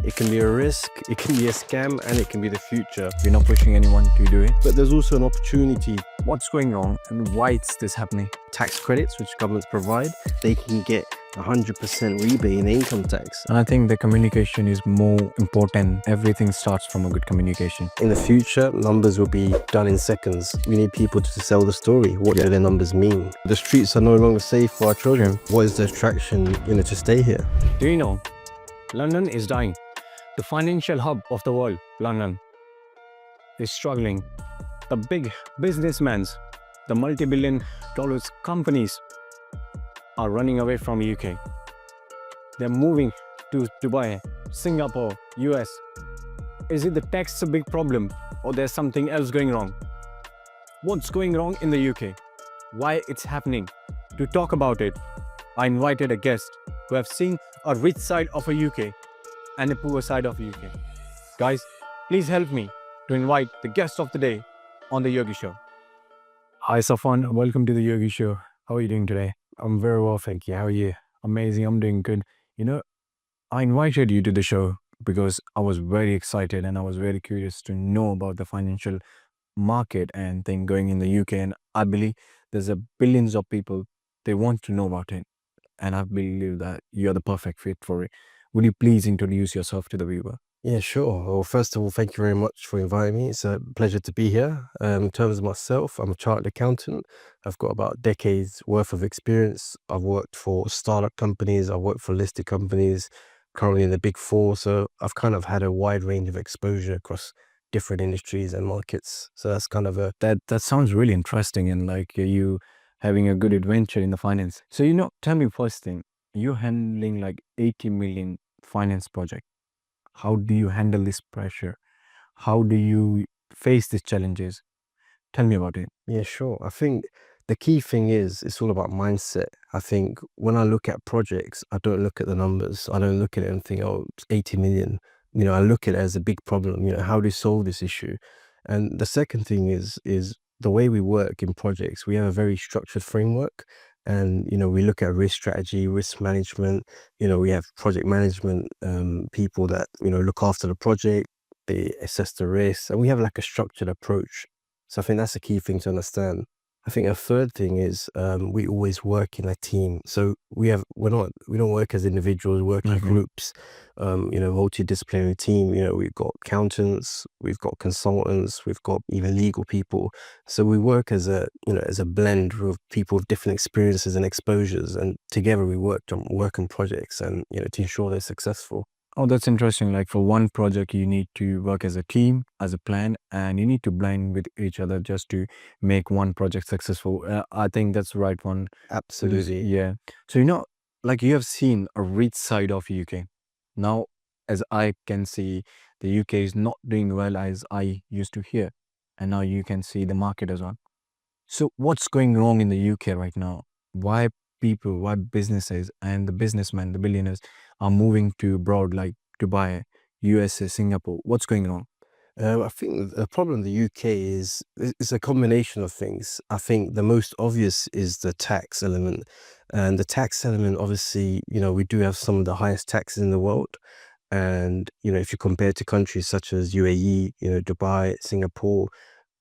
It can be a risk, it can be a scam, and it can be the future. We're not pushing anyone to do it. But there's also an opportunity. What's going on and why is this happening? Tax credits, which governments provide, they can get 100% rebate in income tax. And I think the communication is more important. Everything starts from a good communication. In the future, numbers will be done in seconds. We need people to sell the story. What do their numbers mean? The streets are no longer safe for our children. What is the attraction, to stay here? Do you know, London is dying. The financial hub of the world, London, is struggling. The big businessmen, the multi-billion dollars companies are running away from UK. They're moving to Dubai, Singapore, US. Is it the tax a big problem or there's something else going wrong? What's going wrong in the UK? Why it's happening? To talk about it, I invited a guest who have seen a rich side of a UK and a poor side of UK. Guys, please help me to invite the guest of the day on the Yogii Show. Hi Safwan, welcome to the Yogii Show. How are you doing today? I'm very well, thank you. How are you? Amazing, I'm doing good. I invited you to the show because I was very excited and I was very curious to know about the financial market and thing going in the UK. And I believe there's billions of people, they want to know about it. And I believe that you're the perfect fit for it. Would you please introduce yourself to the viewer? Yeah, sure. Well, first of all, thank you very much for inviting me. It's a pleasure to be here. In terms of myself, I'm a chartered accountant. I've got about decades worth of experience. I've worked for startup companies. I've worked for listed companies, currently in the big four. So I've kind of had a wide range of exposure across different industries and markets. So that's kind of That sounds really interesting and like you having a good adventure in the finance. So, tell me first thing, you're handling like 80 million finance project. How do you handle this pressure? How do you face these challenges? Tell me about it. Yeah, sure. I think the key thing is it's all about mindset. I think when I look at projects, I don't look at the numbers. I don't look at it and think, oh, it's 80 million. I look at it as a big problem. How do you solve this issue? And the second thing is the way we work in projects. We have a very structured framework, and we look at risk strategy, risk management. We have project management people that look after the project. They assess the risks, and we have like a structured approach. So I think that's a key thing to understand. I think a third thing is we always work in a team. So we don't work as individuals, we work in groups, multidisciplinary team. We've got accountants, we've got consultants, we've got even legal people. So we work as a blend of people with different experiences and exposures, and together we work on projects and to ensure they're successful. Oh, that's interesting. Like for one project, you need to work as a team, as a plan, and you need to blend with each other just to make one project successful. I think that's the right one. Absolutely. Yeah. So, like you have seen a rich side of UK. Now, as I can see, the UK is not doing well as I used to hear. And now you can see the market as well. So what's going wrong in the UK right now? Why people, why businesses and the businessmen, the billionaires are moving to abroad like Dubai, USA, Singapore? What's going on? I think the problem in the UK is it's a combination of things. I think the most obvious is the tax element. And the tax element, obviously, we do have some of the highest taxes in the world. And, if you compare to countries such as UAE, Dubai, Singapore,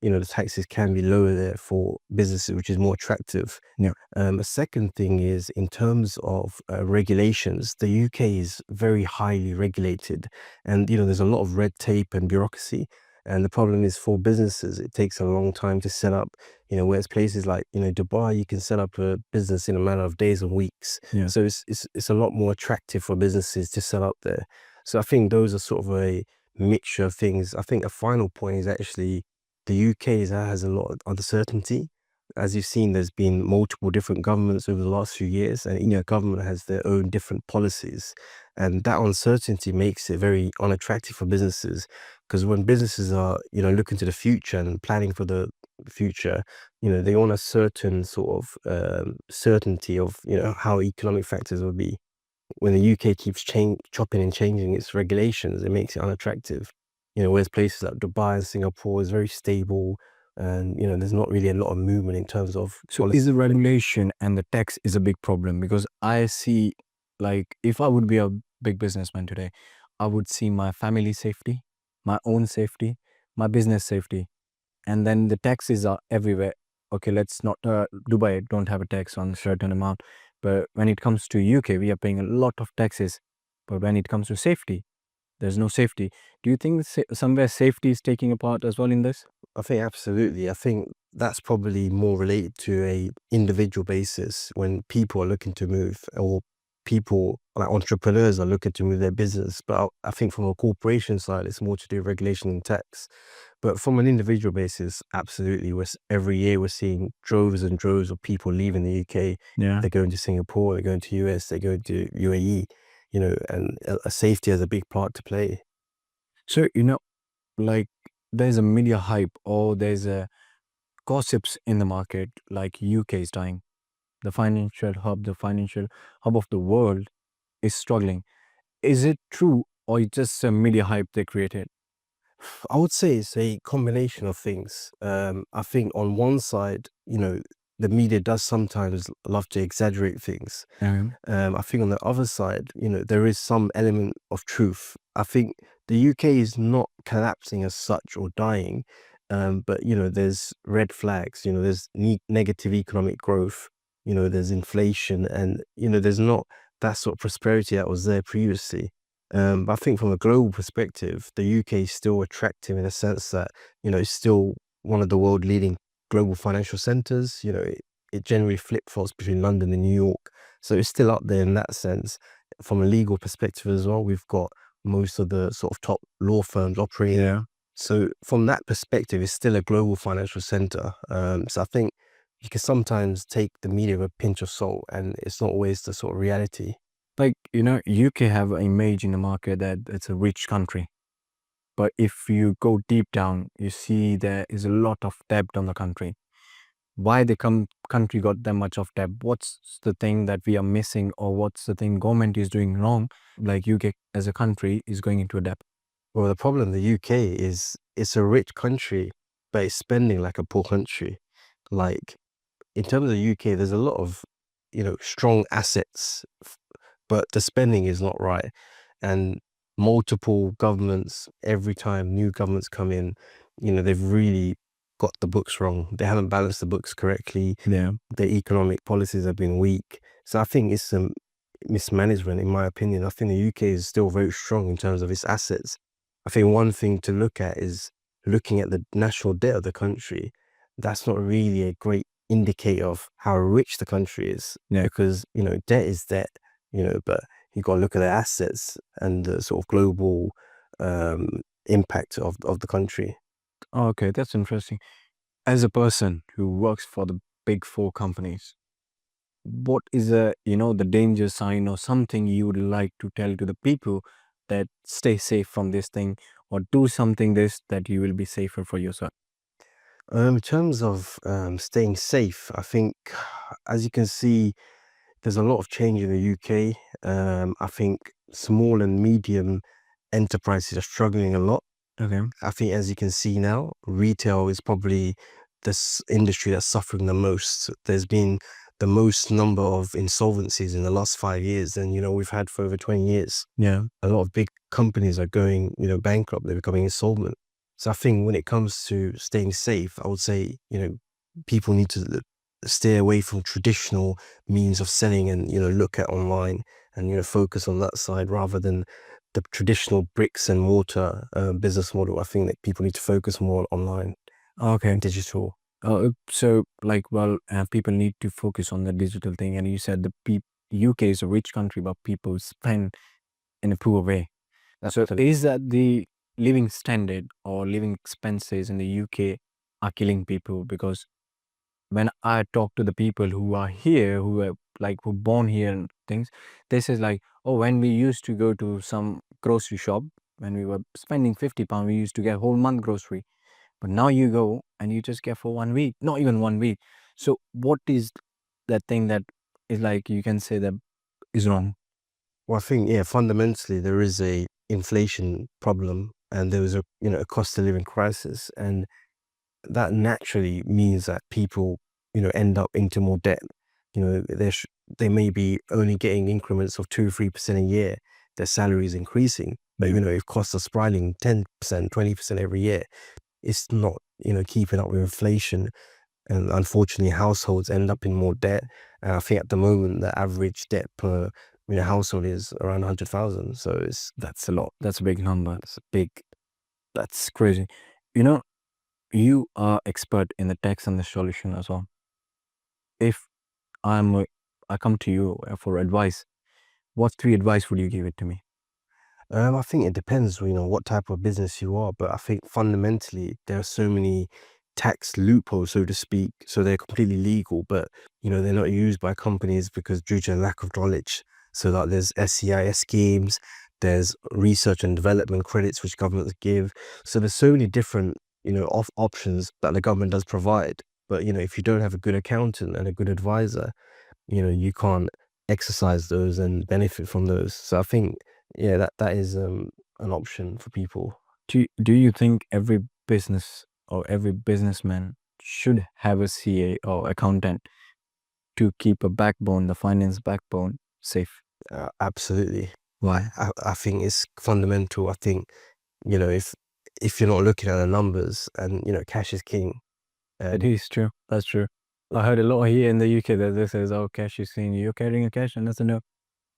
the taxes can be lower there for businesses, which is more attractive. Yeah. A second thing is in terms of regulations, the UK is very highly regulated, and there's a lot of red tape and bureaucracy. And the problem is for businesses, it takes a long time to set up. Whereas places like Dubai, you can set up a business in a matter of days and weeks. Yeah. So it's a lot more attractive for businesses to set up there. So I think those are sort of a mixture of things. I think a final point is actually the UK has a lot of uncertainty. As you've seen, there's been multiple different governments over the last few years, and government has their own different policies, and that uncertainty makes it very unattractive for businesses. Because when businesses are looking to the future and planning for the future, they want a certain sort of certainty of how economic factors will be. When the UK keeps chopping and changing its regulations, it makes it unattractive. Whereas places like Dubai and Singapore is very stable, and there's not really a lot of movement in terms of So is the regulation and the tax is a big problem? Because I see, like, if I would be a big businessman today, I would see my family safety, my own safety, my business safety, and then the taxes are everywhere. Okay, let's not Dubai don't have a tax on a certain amount, but when it comes to UK, we are paying a lot of taxes. But when it comes to safety, there's no safety. Do you think somewhere safety is taking a part as well in this? I think absolutely. I think that's probably more related to a individual basis when people are looking to move, or people like entrepreneurs are looking to move their business. But I think from a corporation side, it's more to do with regulation and tax. But from an individual basis, absolutely. Every year we're seeing droves and droves of people leaving the UK. Yeah. They're going to Singapore, they're going to US, they're going to UAE, and safety has a big part to play. So, like there's a media hype or there's a gossips in the market like UK is dying. The financial hub of the world is struggling. Is it true or it's just a media hype they created? I would say it's a combination of things. I think on one side, the media does sometimes love to exaggerate things. Um, I think on the other side, there is some element of truth. I think the UK is not collapsing as such or dying, but there's red flags. There's negative economic growth. There's inflation, and there's not that sort of prosperity that was there previously. But I think from a global perspective, the UK is still attractive in the sense that it's still one of the world leading global financial centers. It generally flip-flops between London and New York. So it's still up there in that sense. From a legal perspective as well, we've got most of the sort of top law firms operating. yeah. So from that perspective, it's still a global financial center. So I think you can sometimes take the media with a pinch of salt, and it's not always the sort of reality. Like, UK have an image in the market that it's a rich country. But if you go deep down, you see there is a lot of debt on the country. Why the country got that much of debt? What's the thing that we are missing, or what's the thing government is doing wrong? Like UK as a country is going into a debt. Well, the problem in the UK is it's a rich country, but it's spending like a poor country. Like in terms of the UK, there's a lot of, strong assets, but the spending is not right. And multiple governments, every time new governments come in, they've really got the books wrong. They haven't balanced the books correctly. Yeah. The economic policies have been weak. So I think it's some mismanagement, in my opinion. I think the UK is still very strong in terms of its assets. I think one thing to look at is looking at the national debt of the country. That's not really a great indicator of how rich the country is. Yeah. Because, debt is debt, but you got to look at the assets and the sort of global impact of the country. Okay, that's interesting. As a person who works for the big four companies, what is the danger sign or something you would like to tell to the people that stay safe from this thing, or do something this that you will be safer for yourself? In terms of staying safe, I think, as you can see, there's a lot of change in the UK. I think small and medium enterprises are struggling a lot. Okay. I think, as you can see now, retail is probably this industry that's suffering the most. There's been the most number of insolvencies in the last 5 years, and we've had for over 20 years. Yeah. A lot of big companies are going, bankrupt. They're becoming insolvent. So I think when it comes to staying safe, I would say, people need to stay away from traditional means of selling and, look at online and, focus on that side rather than the traditional bricks and mortar business model. I think that people need to focus more on online Okay. and digital. So people need to focus on the digital thing, and you said UK is a rich country, but people spend in a poor way. So Absolutely. is that the living standard or living expenses in the UK are killing people? Because when I talk to the people who are here, who born here and things, they says like, oh, when we used to go to some grocery shop, when we were spending £50, we used to get whole month grocery. But now you go and you just get for 1 week, not even 1 week. So what is that thing that is like you can say that is wrong? Well, I think, yeah, fundamentally there is a inflation problem and there was a cost of living crisis, and that naturally means that people, end up into more debt. They may be only getting increments of 2 or 3% a year. Their salary is increasing, But if costs are spiraling 10%, 20% every year, it's not keeping up with inflation, and unfortunately households end up in more debt. And I think at the moment the average debt per household is around 100,000. So That's a lot. That's a big number. That's crazy. You are expert in the tax and the solution as well. If I come to you for advice, what 3 advice would you give it to me? I think it depends, what type of business you are, but I think fundamentally there are so many tax loopholes, so to speak. So they're completely legal, but they're not used by companies because due to a lack of knowledge. So that there's SEIS schemes, there's research and development credits which governments give. So there's so many different options that the government does provide. But if you don't have a good accountant and a good advisor, you can't exercise those and benefit from those. So I think, yeah, that is an option for people. Do you think every business or every businessman should have a CA or accountant to keep a backbone, the finance backbone, safe? Absolutely. Why? I think it's fundamental. I think, if you're not looking at the numbers, and cash is king. It is true. That's true. I heard a lot here in the UK that this says, "Oh, cash is king. You're carrying a cash," and that's a no.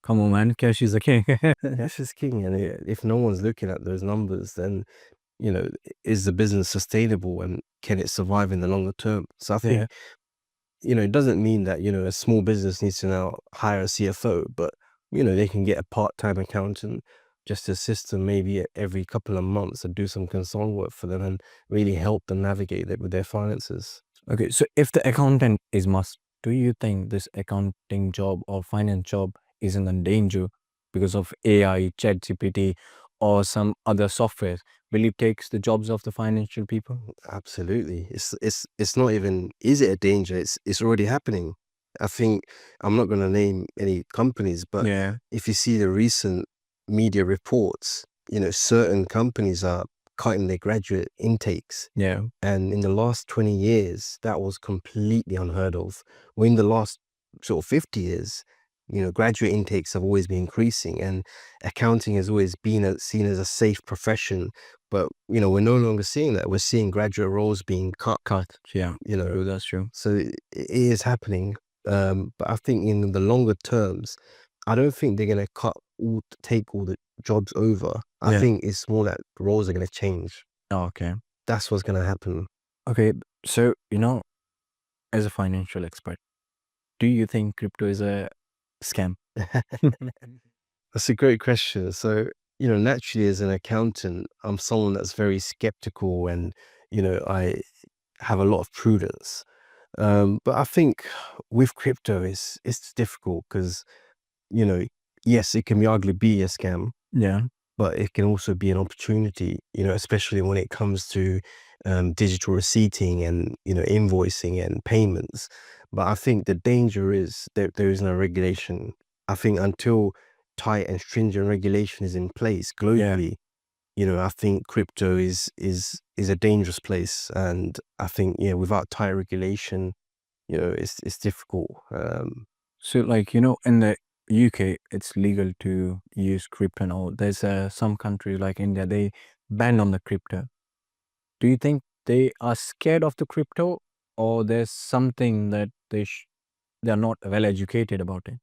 Come on, man. Cash is the king. Cash is king, and if no one's looking at those numbers, then is the business sustainable and can it survive in the longer term? So I think it doesn't mean that a small business needs to now hire a CFO, but they can get a part-time accountant just to assist them maybe every couple of months and do some consulting work for them and really help them navigate it with their finances. Okay, so if the accountant is must, do you think this accounting job or finance job is in danger because of AI, ChatGPT, or some other software? Will it take the jobs of the financial people? Absolutely. It's not even, is it a danger? It's already happening. I think, I'm not going to name any companies, but Yeah, if you see the recent media reports, certain companies are cutting their graduate intakes. yeah, And in the last 20 years, that was completely unheard of. Well, in the last sort of 50 years, graduate intakes have always been increasing, and accounting has always been seen as a safe profession. But, we're no longer seeing that. We're seeing graduate roles being cut. yeah. You know, True, that's true. so it is happening. But I think in the longer terms, I don't think they're going to take all the jobs over. I Yeah. think it's more that roles are going to change. Oh, okay. That's what's going to happen. Okay, so as a financial expert, do you think crypto is a scam? That's a great question. So, naturally as an accountant, I'm someone that's very skeptical, and, I have a lot of prudence. But I think with crypto, it's difficult because, yes, it can arguably be a scam, Yeah, but it can also be an opportunity, especially when it comes to digital receipting and, invoicing and payments. But I think the danger is that there is no regulation. I think until tight and stringent regulation is in place globally, I think crypto is a dangerous place. And I think, without tight regulation, it's difficult. so in the UK, it's legal to use crypto and all. There's some countries like India, they ban on the crypto. Do you think they are scared of the crypto, or there's something that they're not well educated about it?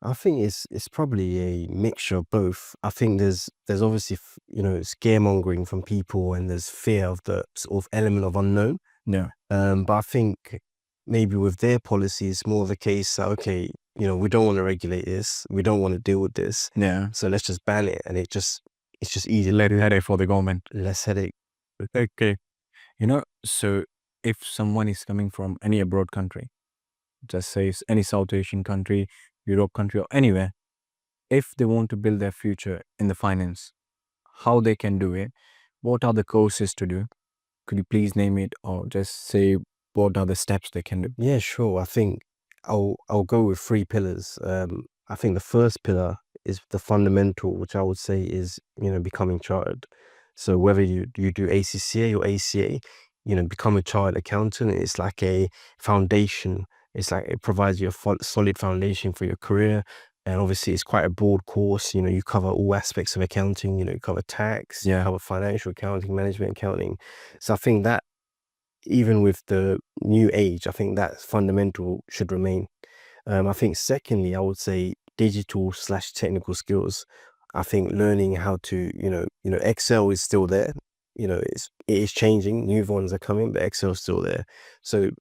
I think it's probably a mixture of both. I think there's obviously scaremongering from people, and there's fear of the sort of element of unknown. Yeah, But I think maybe with their policy, it's more of a case that, okay, we don't want to regulate this, we don't want to deal with this, yeah. so let's just ban it, and it's just easy, Let it headache for the government. less headache. Okay. So if someone is coming from any abroad country, just say any South Asian country, Europe country, or anywhere, if they want to build their future in the finance, how they can do it, what are the courses to do? Could you please name it, or just say what are the steps they can do? Yeah, sure. I think I'll go with 3 pillars. I think the first pillar is the fundamental, which I would say is, becoming chartered. So whether you do ACCA or ACA, become a chartered accountant. It's like a foundation. It's like it provides you a solid foundation for your career. And obviously it's quite a broad course, you cover all aspects of accounting, you cover tax, you cover financial accounting, management accounting. So I think that even with the new age, I think that fundamental should remain. I think secondly, I would say digital/technical skills. I think learning how to, Excel is still there. It is changing. New ones are coming, but Excel is still there. So,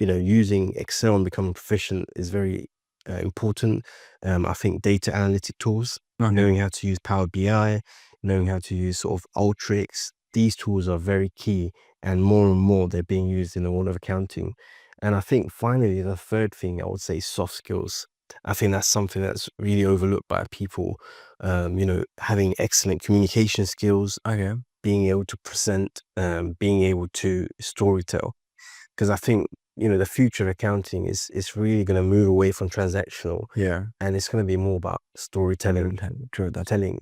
using Excel and becoming proficient is very important. I think data analytic tools, knowing how to use Power BI, knowing how to use sort of Ultrix, these tools are very key, and more they're being used in the world of accounting. And I think finally, the third thing I would say is soft skills. I think that's something that's really overlooked by people. Having excellent communication skills, being able to present, being able to storytell. Because I think, the future of accounting is really going to move away from transactional. Yeah. And it's going to be more about storytelling,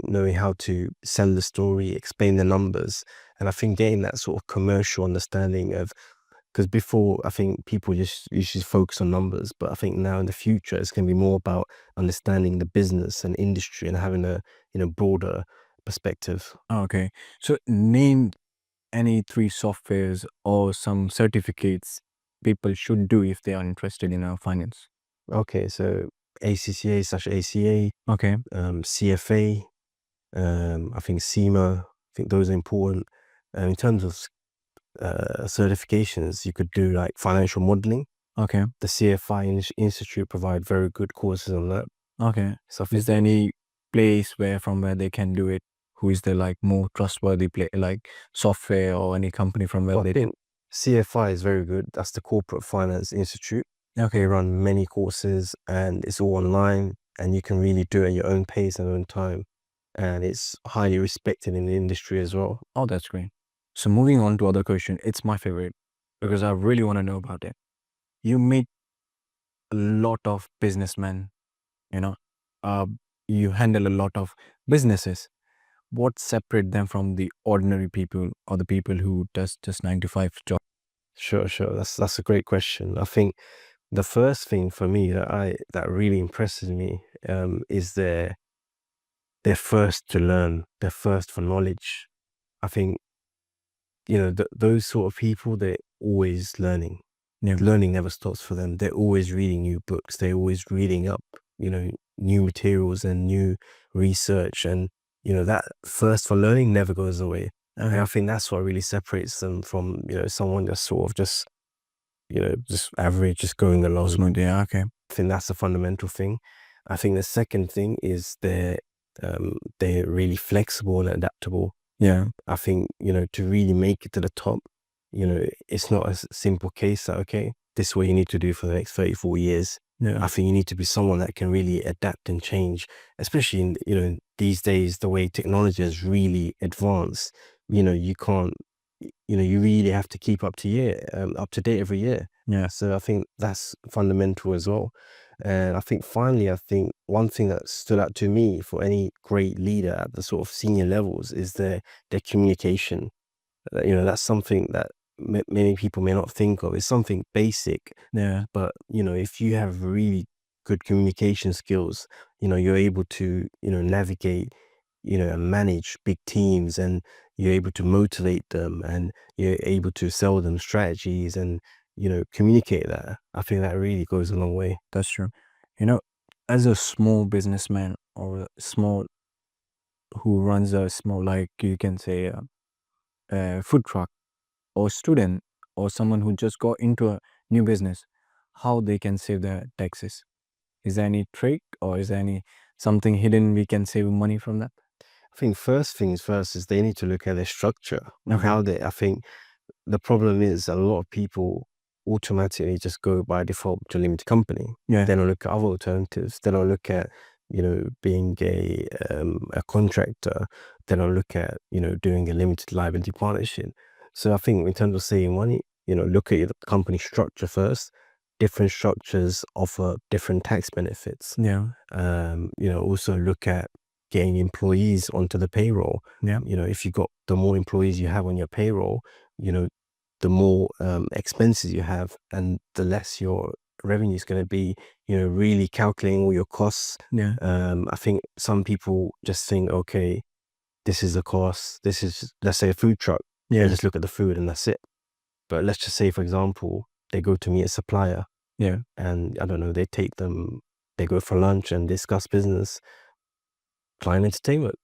knowing how to sell the story, explain the numbers. And I think getting that sort of commercial understanding of, because before, I think people just usually focus on numbers, but I think now in the future, it's going to be more about understanding the business and industry and having a, broader perspective. Okay. So name any 3 softwares or some certificates people should do if they are interested in finance. Okay, so ACCA/ACA, Okay. CFA, I think SEMA, I think those are important. In terms of certifications, you could do like financial modeling. Okay. The CFI Institute provide very good courses on that. Okay. So Is there any place from where they can do it? Who is the like more trustworthy software or any company from where I they think CFI is very good. That's the Corporate Finance Institute. They run many courses and it's all online, and you can really do it at your own pace and own time. And it's highly respected in the industry as well. Oh, that's great. So moving on to other question, it's my favorite because I really want to know about it. You meet a lot of businessmen, you handle a lot of businesses. What separate them from the ordinary people or the people who does just 9 to 5 job? Sure. That's a great question. I think the first thing for me that really impresses me is they're first to learn, they're first for knowledge. I think those sort of people, they're always learning. Yeah. Learning never stops for them. They're always reading new books. They're always reading up, new materials and new research, and that thirst for learning never goes away. And I think that's what really separates them from someone just sort of just average, just going along. Yeah. Okay. I think that's a fundamental thing. I think the second thing is they're really flexible and adaptable. Yeah. I think, to really make it to the top, it's not a simple case that, okay, this is what you need to do for the next 34 years. Yeah. I think you need to be someone that can really adapt and change, especially in, these days, the way technology has really advanced. You can't, you really have to keep up to date every year. Yeah. So I think that's fundamental as well. And I think finally, one thing that stood out to me for any great leader at the sort of senior levels is their communication. That's something that many people may not think of. It's something basic. Yeah. But, if you have really good communication skills, you're able to, navigate, and manage big teams, and you're able to motivate them, and you're able to sell them strategies and, communicate that. I think that really goes a long way. That's true. As a small businessman or who runs a small, like you can say, a food truck, or student, or someone who just got into a new business, how they can save their taxes? Is there any trick, or is there any something hidden we can save money from that? I think first things first is they need to look at their structure. I think the problem is a lot of people automatically just go by default to a limited company. Yeah. They don't look at other alternatives. They don't look at, being a contractor. They don't look at, doing a limited liability partnership. So I think in terms of saving money, look at your company structure first. Different structures offer different tax benefits. Yeah. Also look at getting employees onto the payroll. Yeah. If you got the more employees you have on your payroll, the more expenses you have, and the less your revenue is going to be, really calculating all your costs. Yeah. I think some people just think, okay, this is the cost. This is, let's say, a food truck. Yeah. They just look at the food and that's it. But let's just say, for example, they go to meet a supplier. Yeah. And I don't know, they go for lunch and discuss business, client entertainment.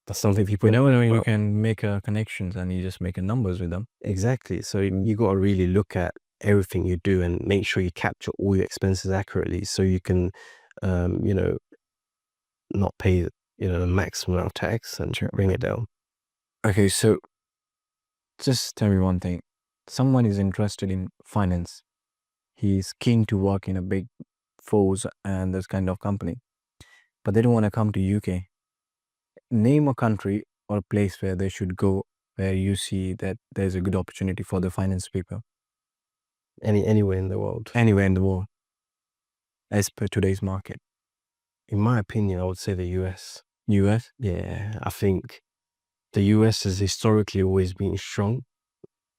That's something people You never know, you can make connections and you just make numbers with them. Exactly. So you got to really look at everything you do and make sure you capture all your expenses accurately, so you can, not pay, the maximum amount of tax and bring it down. Okay, so just tell me one thing. Someone is interested in finance. He's keen to work in a big force and this kind of company, but they don't want to come to UK. Name a country or a place where they should go, where you see that there's a good opportunity for the finance people. Anywhere in the world. Anywhere in the world, as per today's market. In my opinion, I would say the US. US? Yeah, I think the US has historically always been strong.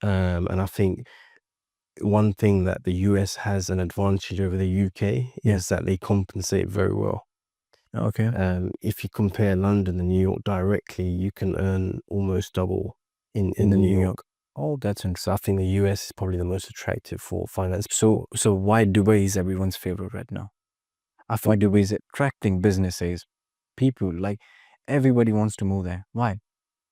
And I think one thing that the US has an advantage over the UK is that they compensate very well. Okay. If you compare London and New York directly, you can earn almost double in New York. Oh, that's interesting. So I think the US is probably the most attractive for finance. So why Dubai is everyone's favorite right now? Why Dubai is attracting businesses, people, like everybody wants to move there. Why?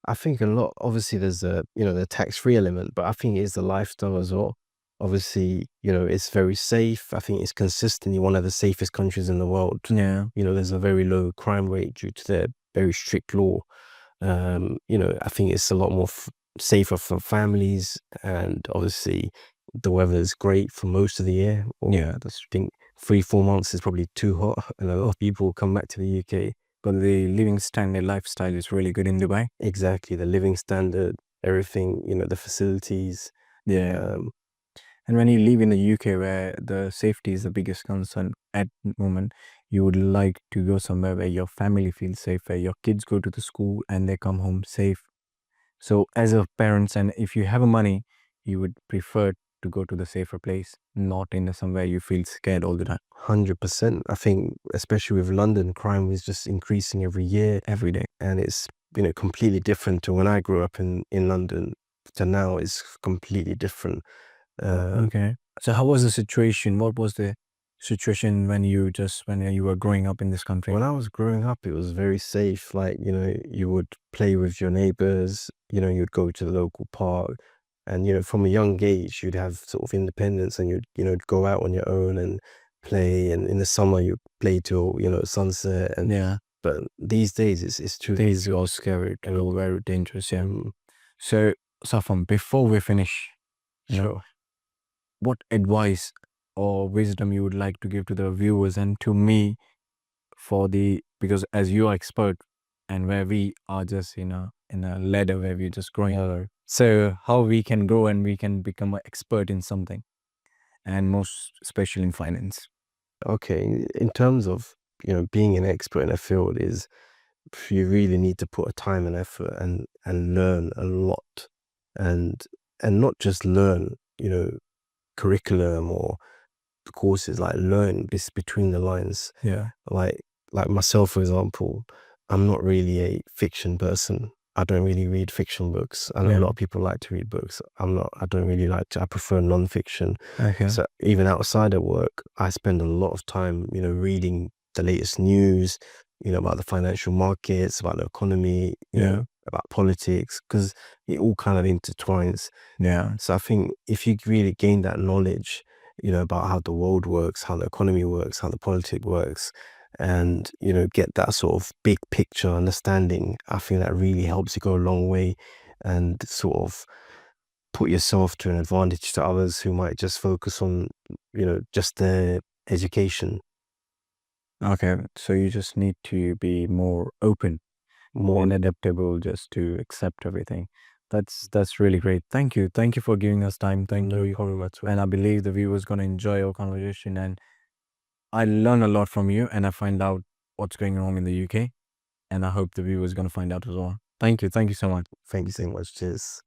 I think a lot, obviously there's the tax-free element, but I think it's the lifestyle as well. Obviously, it's very safe. I think it's consistently one of the safest countries in the world. Yeah. There's a very low crime rate due to their very strict law. I think it's a lot more safer for families, and obviously the weather is great for most of the year. Yeah, I think 3-4 months is probably too hot, and a lot of people come back to the UK. But the living standard, lifestyle is really good in Dubai. Exactly, the living standard, everything, the facilities. Yeah. And when you live in the UK, where the safety is the biggest concern at the moment, you would like to go somewhere where your family feels safe, where your kids go to the school and they come home safe. So as a parents, and if you have money, you would prefer to go to the safer place, not in somewhere you feel scared all the time. 100%. I think especially with London, crime is just increasing every year, every day. And it's, completely different to when I grew up in London to now. It's completely different. Okay. So how was the situation? What was the situation when you were growing up in this country? When I was growing up, it was very safe. Like, you would play with your neighbors, you'd go to the local park, and, from a young age, you'd have sort of independence, and you'd go out on your own and play. And in the summer, you play till, sunset. And yeah. But these days, it's too. These are scary and all very dangerous. Yeah. So, Safwan, before we finish, Sure. What advice or wisdom you would like to give to the viewers and to me because as you are expert and where we are just in a ladder where we're just growing. So how we can grow and we can become an expert in something, and most especially in finance. Okay, in terms of being an expert in a field, is you really need to put a time and effort and learn a lot, and not just learn curriculum or courses, like learn this between the lines. Yeah. Like myself, for example, I'm not really a fiction person. I don't really read fiction books. I know a lot of people like to read books. I don't really like to. I prefer non-fiction. Okay. So even outside of work, I spend a lot of time, reading the latest news, about the financial markets, about the economy, about politics, because it all kind of intertwines. Yeah. So I think if you really gain that knowledge, about how the world works, how the economy works, how the politics works, and get that sort of big picture understanding, I think that really helps you go a long way, and sort of put yourself to an advantage to others who might just focus on just their education. Okay, so you just need to be more open, more and adaptable, just to accept everything. That's really great. Thank you for giving us time. Thank you. And I believe the viewers gonna enjoy our conversation, and I learn a lot from you, and I find out what's going on in the UK, and I hope the viewers gonna find out as well. Thank you so much. Thank you so much. Cheers.